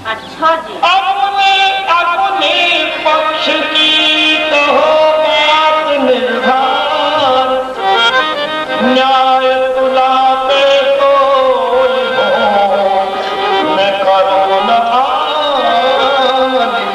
अच्छा जी। अपने अपने पक्ष की कहो बात निर्धार, न्याय तुला पे कोई हो मैं करो न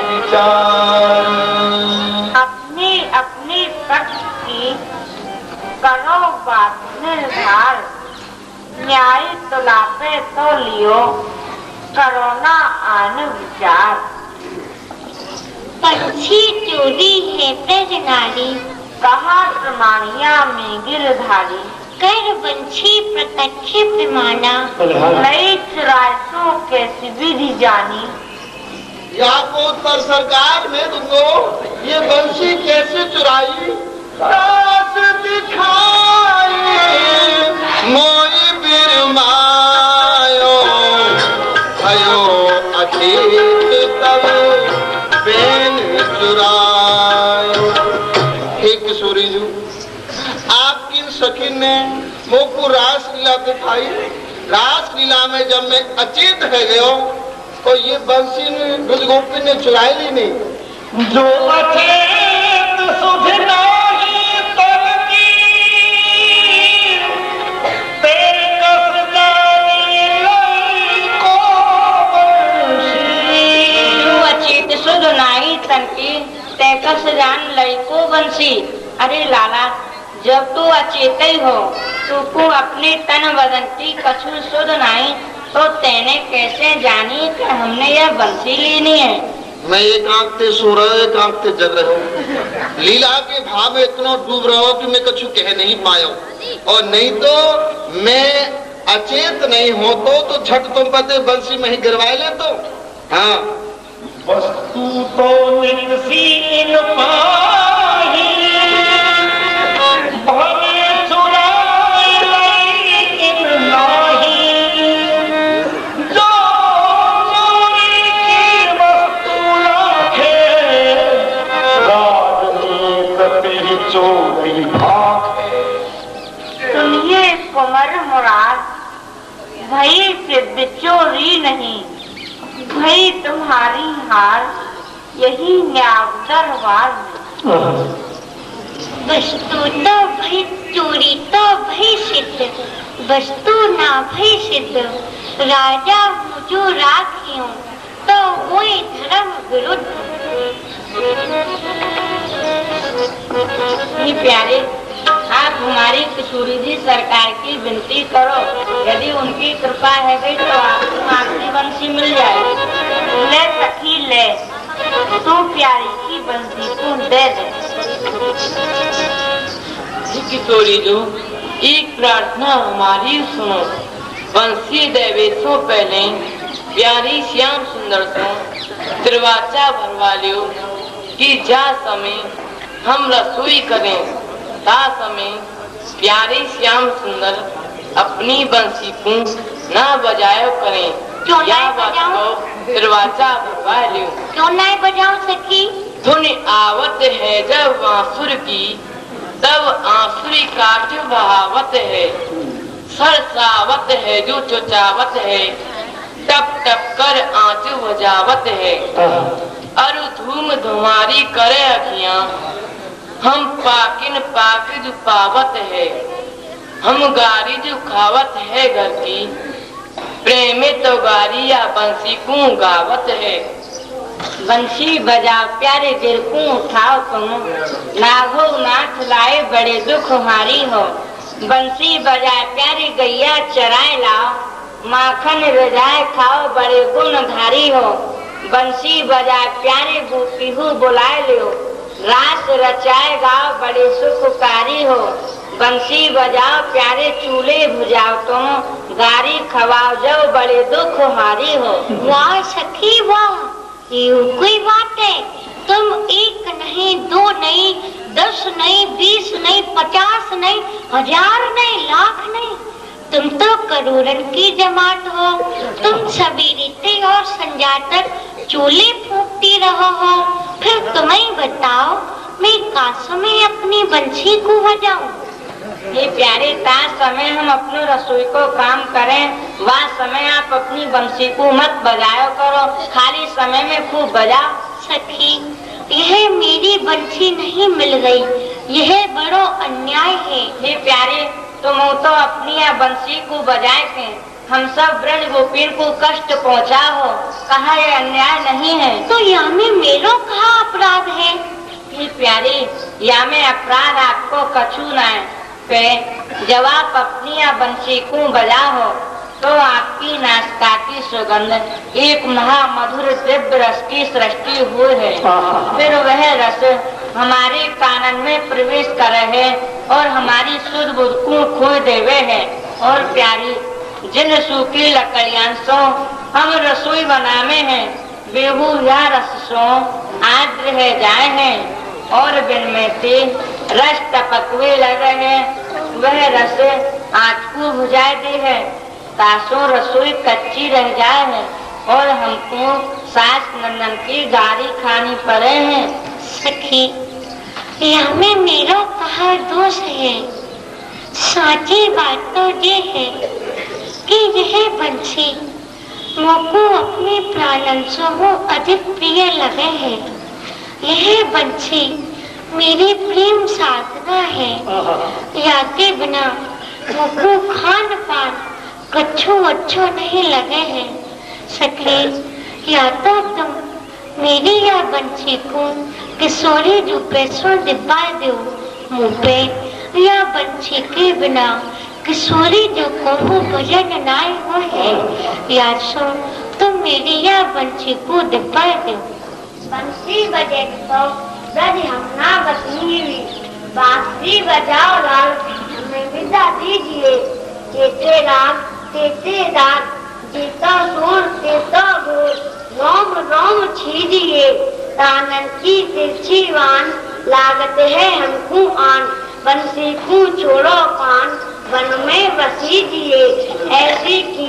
विचार। अपनी अपनी पक्ष की करो बात निर्धार, न्याय तुला पे तो लियो करो ना आन विचार। पंछी चोरी है ब्रज नारी, कहा प्रमाणिया में गिरधारी। कर वंशी प्रत्यक्ष प्रमाणा, नई चुरासों कैसी विधि जानी। आपको उत्तर सरकार में दूंगो, ये बंसी कैसे चुराई? रास दिखाई मोई बिरमायो भयो अतीत तब बेन चुरायो। हे किशोरी जी, आपकी सखी ने मोको रास लीला दिखाई। रास लीला में जब मैं अचेत है गयो तो ये बंसी ने ब्रजगोपी ने चुराई ली नहीं। जो अचेत सुध नाही तन की, ते कस जानी लई को बंसी। जो अचेत सुध नाही तन की, ते कस जान लई को बंसी। अरे लाला, जब तू अचेत ही हो, तू अपने तन बदन की कछु सुध नहीं, तो तेने कैसे जानी कि हमने यह बंसी लेनी है? मैं एक आंख से सो रहा हूँ, एक आंख से जग रहा हूँ। लीला के भाव में इतना डूब रहा हूँ कि मैं कुछ कह नहीं पाया। और नहीं तो मैं अचेत नहीं हो तो झट तुम पते बंसी में ही गिरवाए ले तो। हाँ, वस्तु तो निसीन पाही, भले चुराए लेकिन नाही। जो चोरी की वस्तु लाखे, राजनीत पे चोरी भागे। सुनिए कुंवर मुराद, भई सिद्ध चोरी नहीं, भई तुम्हारी हार यही न्याय दरबार में। वस्तु तो भई चोरी तो भई सिद्ध, वस्तु ना भई सिद्ध। राजा हूँ जो राखियों तो हुए धर्म विरुद्ध। ये प्यारे, आप हमारी किशोरी जी सरकार की विनती करो, यदि उनकी कृपा है गई तो आपको आखिरी बंसी मिल जाए। ले सखी ले, तू प्यारी की बंसी तू दे दे। किशोरी जो एक प्रार्थना हमारी सुनो। बंसी देवे सो पहले प्यारी श्याम सुंदर सो दरवाजा भरवा लियो कि जा समय हम रसोई करें, ता समय प्यारी श्याम सुंदर अपनी बंसी को ना बजायो करें। क्यों या ना बात बजाऊं? को दरवाजा भरवा लियो। क्यों ना बजाऊं सखी? धुन आवत है जब बांसुर की, तब आंसुरी काट बहावत है। सरसावत है जो चुचावत है, टप टप कर आंच बजावत है। अरु धूम धुमारी करे अखियां, हम पाकिन पाक जो पावत है। हम गारी जो खावत है घर की, प्रेम तो गारी या बंसी को गावत है। बंसी बजाओ प्यारे दिल को उठाओ तुम, नागो नाथ लाए बड़े दुख हारी हो। बंसी बजाए प्यारी गैया चराए लाओ, माखन रजाए खाओ बड़े गुणधारी हो। बंसी बजाए प्यारे पीहू बुलाए लियो, रास रचाए गाओ बड़े सुखकारी हो। बंसी बजाओ प्यारे चूल्हे भुजाओ तुम, गारी खवाओ जाओ बड़े दुख हारी हो। वाह सखी वाह, ये कोई बात है? तुम एक नहीं, दो नहीं, 10 नहीं, 20 नहीं, 50 नहीं, 1000 नहीं, लाख नहीं, तुम तो करोड़न की जमात हो। तुम सवेरे और संध्या तक चूल्हे फूंकती रहो हो। फिर तुम्हें बताओ मैं काश में अपनी बंसी को बजाऊं? ये प्यारे ताज समय हम अपने रसोई को काम करें वह समय आप अपनी बंसी को मत बजाया करो, खाली समय में खूब बजाओ। सखी, यह मेरी बंसी नहीं मिल गई, यह बड़ो अन्याय है। हे प्यारे, तुम तो अपनी यह बंसी को बजाए के हम सब ब्रज गोपीन को कष्ट पहुँचा हो, कहा यह अन्याय नहीं है। तो यहाँ में मेरो कहा अपराध है? हे प्यारे, या में अपराध आपको कछु न है। जब आप अपनी यह बंसी को बजा हो तो आपकी नासिका की सुगंध एक महामधुर दिव्य रस की सृष्टि हुई है। फिर वह रस हमारे कानन में प्रवेश कर है और हमारी शुद्ध बुद्ध को खो देवे है। और प्यारी, जिन सूखी लकड़ियां सो हम रसोई बनावे हैं, बेहू या रस सो आज रह जाए हैं और बिन में से रस टपकवे लगे हैं। वह रस आँच को बुझा दे है, तासो रसोई कच्ची रह जाए है और हमको सास नंदन की गारी खानी पड़े हैं। सखी, यहाँ में मेरो कहा दोष है। साची बात तो ये है कि यह बंसी मोको अपने प्राणंशों को अधिक प्रिय लगे है। यह बंसी मेरी प्रेम साधना है। याके बिना मोको खान पान कच्छो अच्छो नहीं लगे हैं। सखी, या तो तुम मेरी या बंसी को किशोरी रूपे सो दिब्बा दो मुँह पे, या बंसी के बिना किशोरी जो को भजन नाय हो है, या सो तुम मेरी या बंसी को दिब्बा दो। बंसी बजे तो ब्रज हम ना बसनी, बांसुरी बजाओ लाल हमें विदा दीजिए। तेते राग तेते राग, जीता सुर तेता गुर, रोम रोम छीजिए। तानन की तिरछी वान लागत है हमको आन, बंसी को छोड़ो कान वन में बसीजिए। ऐसी की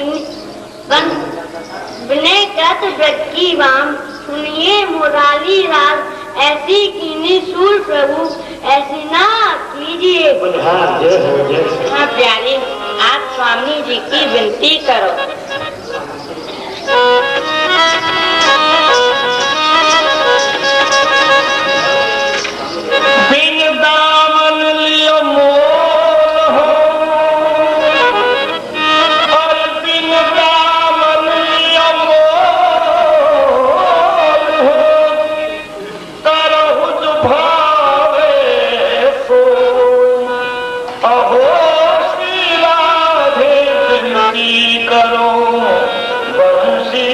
बिने कृत ब्रज की वाम, सुनिए मुरारी राग, ऐसी कीनी सूर प्रभु ऐसी ना कीजिए। हाँ प्यारे, आप स्वामी जी की विनती करो। बिन दामन लियो मोल हो, और बिन दामन लियो मोल हो, करहु जो भावे सो। अहो श्री राधे विनती करो, बंसी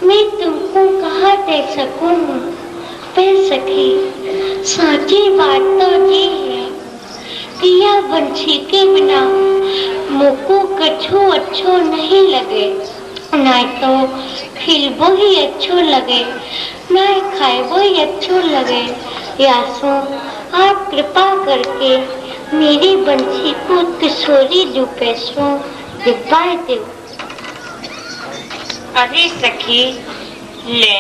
मैं तुमको कहाँ दे सकूं पे सखी। साची बात तो ये है कि यह बंसी के बिना मुझको कछु अच्छो नहीं लगे, ना तो खिलबो ही अच्छो लगे, ना खाएबो ही अच्छो लगे। यासो आप कृपा करके मेरी बंसी को किशोरी दुपेशों दिखाए दो। अरे सखी ले,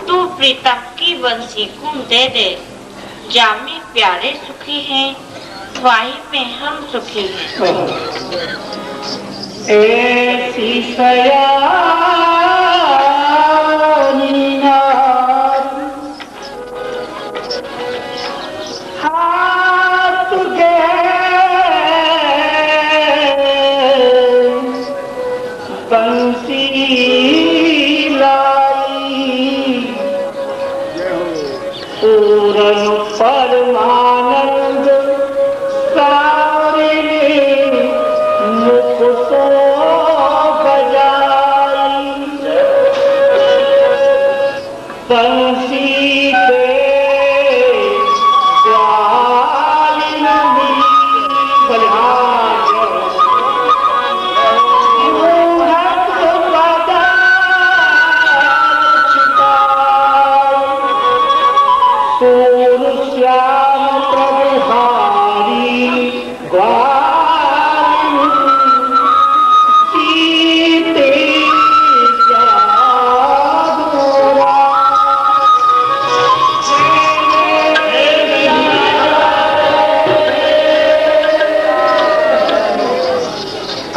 तू प्रीतम की बंसी को दे दे। जामे प्यारे सुखी हैं, वाही में हम सुखी हैं। ऐसी सयानी नार हाथ गे बंसी लाई पूरन परमानंद सारे मुख सो बजाई बंसी पे श्याम प्रभुहारी सीते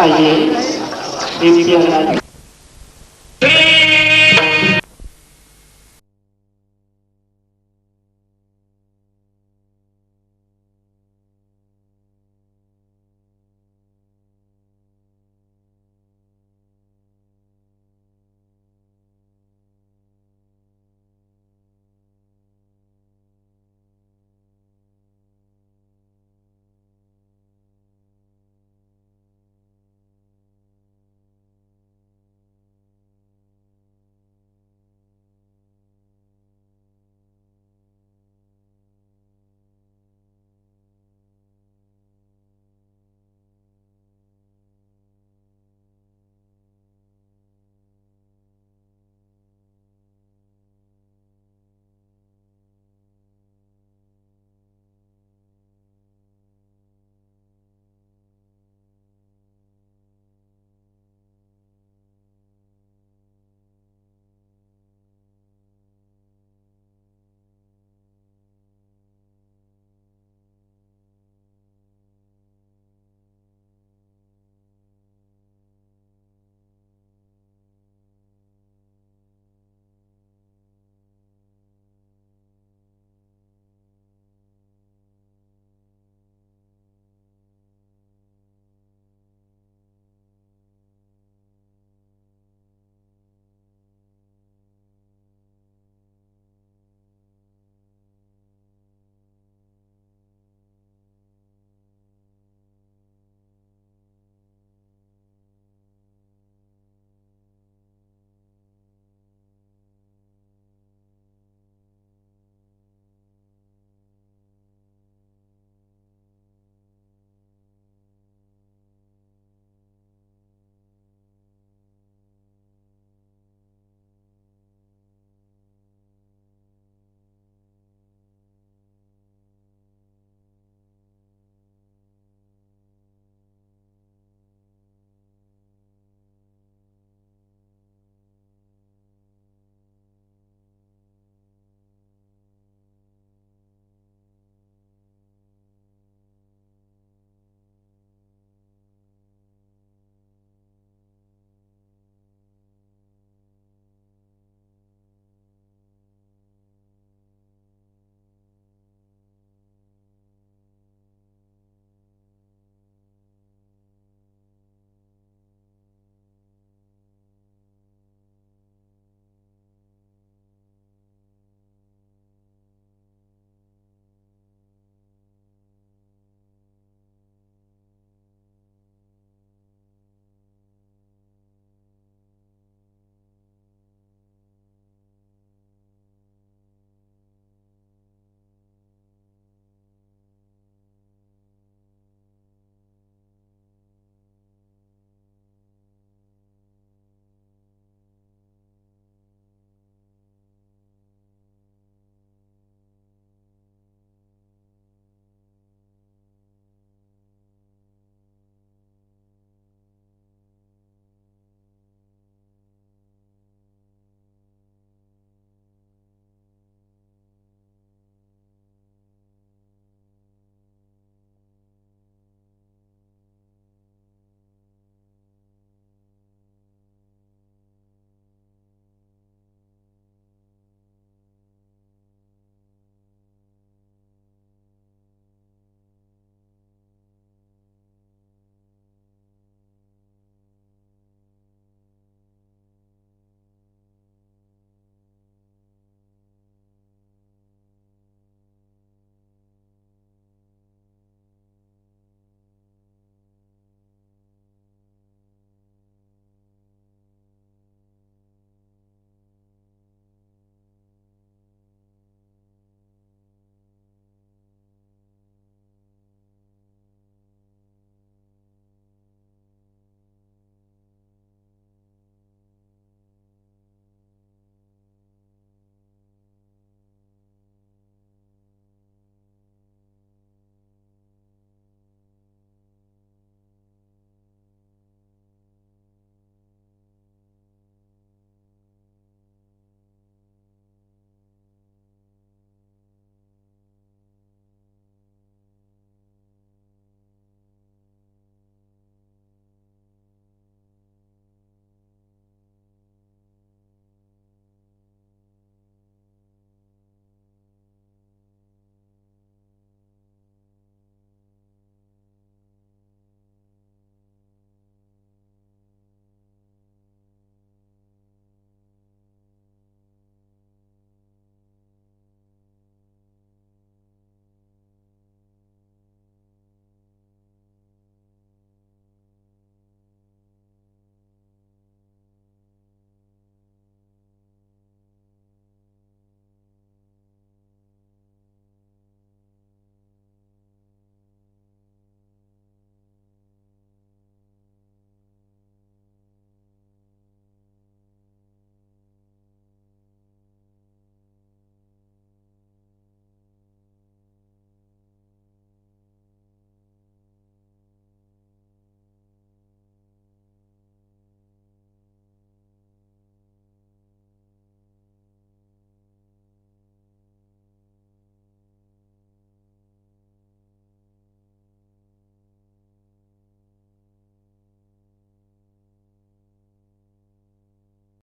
आइए